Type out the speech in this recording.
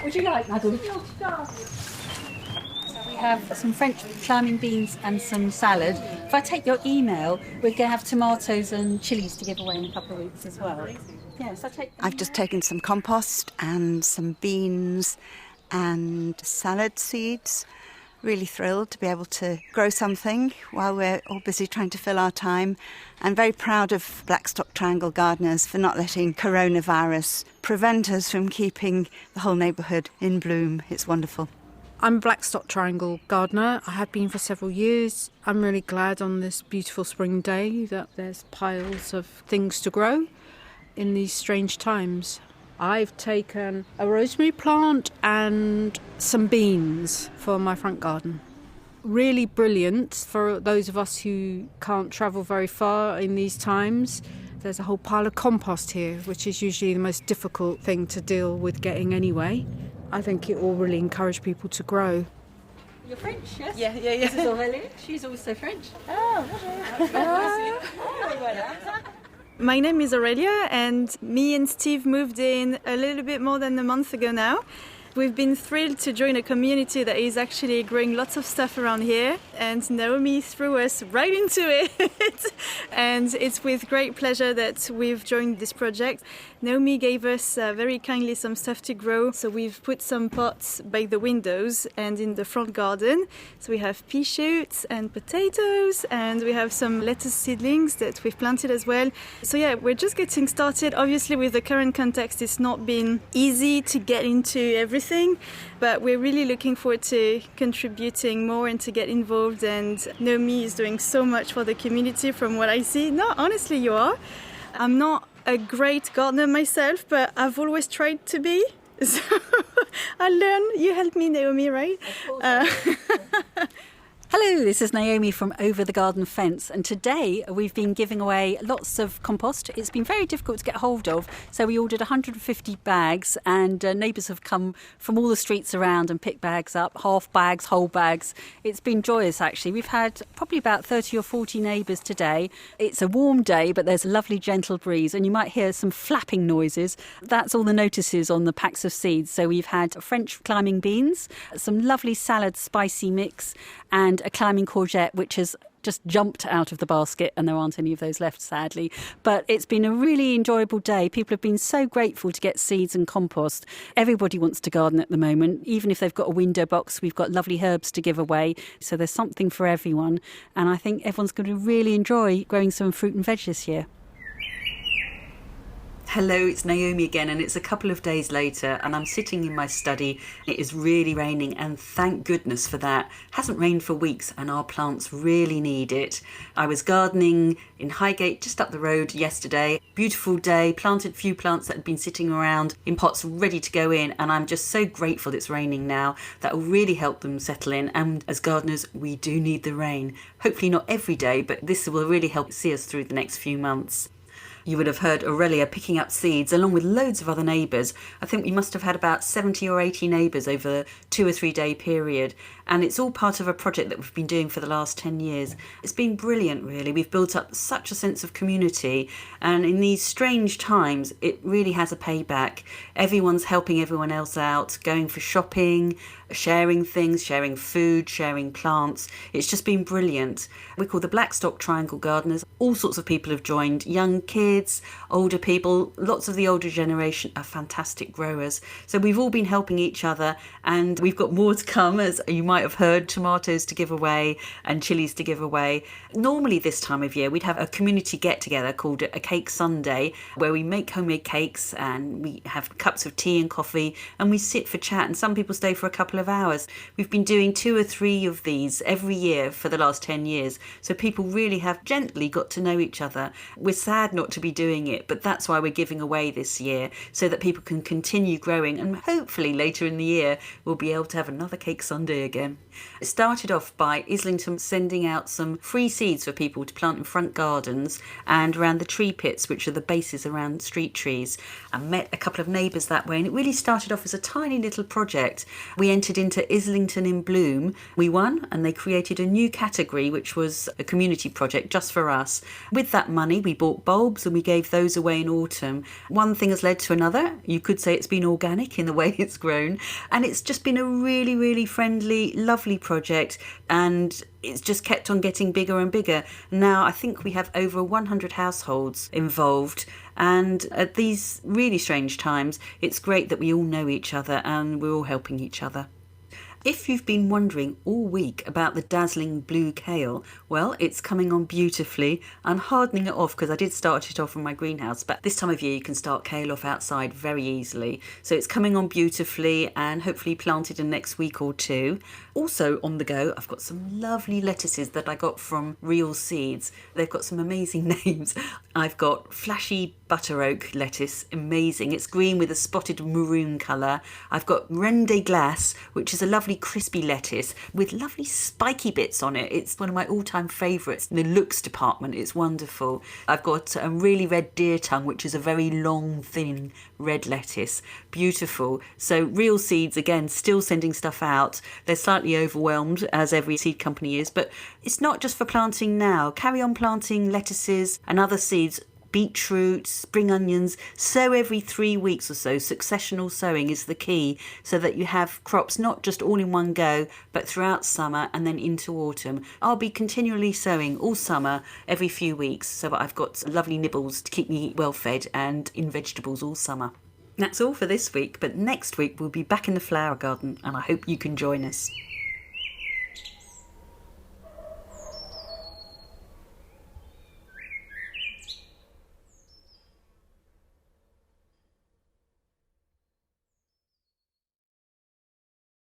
would you like, madam? We have some French climbing beans and some salad. If I take your email, we're going to have tomatoes and chilies to give away in a couple of weeks as well. Yes, I've just taken some compost and some beans and salad seeds. Really thrilled to be able to grow something while we're all busy trying to fill our time. And very proud of BLACKSTOCK Triangle Gardeners for not letting coronavirus prevent us from keeping the whole neighbourhood in bloom. It's wonderful. I'm a BLACKSTOCK Triangle gardener. I have been for several years. I'm really glad on this beautiful spring day that there's piles of things to grow in these strange times. I've taken a rosemary plant and some beans for my front garden. Really brilliant for those of us who can't travel very far in these times. There's a whole pile of compost here, which is usually the most difficult thing to deal with getting anyway. I think it will really encourage people to grow. You're French, yes? Yeah. This is Aurélie. She's also French. My name is Aurelia, and me and Steve moved in a little bit more than a month ago now. We've been thrilled to join a community that is actually growing lots of stuff around here, and Naomi threw us right into it. And it's with great pleasure that we've joined this project. Naomi gave us very kindly some stuff to grow, so we've put some pots by the windows and in the front garden. So we have pea shoots and potatoes, and we have some lettuce seedlings that we've planted as well. So yeah, we're just getting started. Obviously, with the current context, it's not been easy to get into everything, but we're really looking forward to contributing more and to get involved. And Naomi is doing so much for the community from what I see. No, honestly, you are. I'm not a great gardener myself, but I've always tried to be. So I learned. You helped me, Naomi, right? Hello, this is Naomi from Over the Garden Fence, and today we've been giving away lots of compost. It's been very difficult to get hold of, so we ordered 150 bags, and neighbours have come from all the streets around and picked bags up, half bags, whole bags. It's been joyous, actually. We've had probably about 30 or 40 neighbours today. It's a warm day, but there's a lovely gentle breeze, and you might hear some flapping noises. That's all the notices on the packs of seeds. So we've had French climbing beans, some lovely salad spicy mix, and a climbing courgette, which has just jumped out of the basket, and there aren't any of those left, sadly. But it's been a really enjoyable day. People have been so grateful to get seeds and compost. Everybody wants to garden at the moment. Even if they've got a window box, we've got lovely herbs to give away. So there's something for everyone. And I think everyone's going to really enjoy growing some fruit and veg this year. Hello, it's Naomi again, and it's a couple of days later, and I'm sitting in my study. It is really raining, and thank goodness for that. It hasn't rained for weeks, and our plants really need it. I was gardening in Highgate, just up the road yesterday. Beautiful day, planted a few plants that had been sitting around in pots ready to go in, and I'm just so grateful it's raining now. That will really help them settle in, and as gardeners, we do need the rain. Hopefully not every day, but this will really help see us through the next few months. You would have heard Aurelia picking up seeds along with loads of other neighbours. I think we must have had about 70 or 80 neighbours over a 2 or 3 day period. And it's all part of a project that we've been doing for the last 10 years. It's been brilliant, really. We've built up such a sense of community. And in these strange times, it really has a payback. Everyone's helping everyone else out, going for shopping, sharing things, sharing food, sharing plants. It's just been brilliant. We're called the BLACKSTOCK Triangle Gardeners. All sorts of people have joined, young kids, older people. Lots of the older generation are fantastic growers. So we've all been helping each other, and we've got more to come, as you might have heard, tomatoes to give away and chilies to give away. Normally this time of year, we'd have a community get-together called a Cake Sunday, where we make homemade cakes and we have cups of tea and coffee, and we sit for chat, and some people stay for a couple of hours. We've been doing 2 or 3 of these every year for the last 10 years, so people really have gently got to know each other. We're sad not to be doing it, but that's why we're giving away this year, so that people can continue growing, and hopefully later in the year we'll be able to have another Cake Sunday again. again. It started off by Islington sending out some free seeds for people to plant in front gardens and around the tree pits, which are the bases around street trees. I met a couple of neighbours that way, and it really started off as a tiny little project. We entered into Islington in Bloom. We won, and they created a new category, which was a community project just for us. With that money, we bought bulbs and we gave those away in autumn. One thing has led to another. You could say it's been organic in the way it's grown, and it's just been a really, really friendly, lovely project, and it's just kept on getting bigger and bigger. Now I think we have over 100 households involved, and at these really strange times it's great that we all know each other and we're all helping each other. If you've been wondering all week about the dazzling blue kale, well, it's coming on beautifully. I'm hardening it off because I did start it off in my greenhouse, but this time of year you can start kale off outside very easily. So it's coming on beautifully and hopefully planted in the next week or two. Also on the go, I've got some lovely lettuces that I got from Real Seeds. They've got some amazing names. I've got flashy butter oak lettuce, amazing. It's green with a spotted maroon colour. I've got Rende Glace, which is a lovely crispy lettuce with lovely spiky bits on it. It's one of my all-time favourites in the looks department. It's wonderful. I've got a really red deer tongue, which is a very long, thin red lettuce. Beautiful. So Real Seeds, again, still sending stuff out. They're slightly overwhelmed, as every seed company is, but it's not just for planting now. Carry on planting lettuces and other seeds. Beetroot, spring onions, sow every 3 weeks or so. Successional sowing is the key, so that you have crops not just all in one go, but throughout summer and then into autumn. I'll be continually sowing all summer, every few weeks, so that I've got lovely nibbles to keep me well fed and in vegetables all summer. That's all for this week, but next week we'll be back in the flower garden, and I hope you can join us.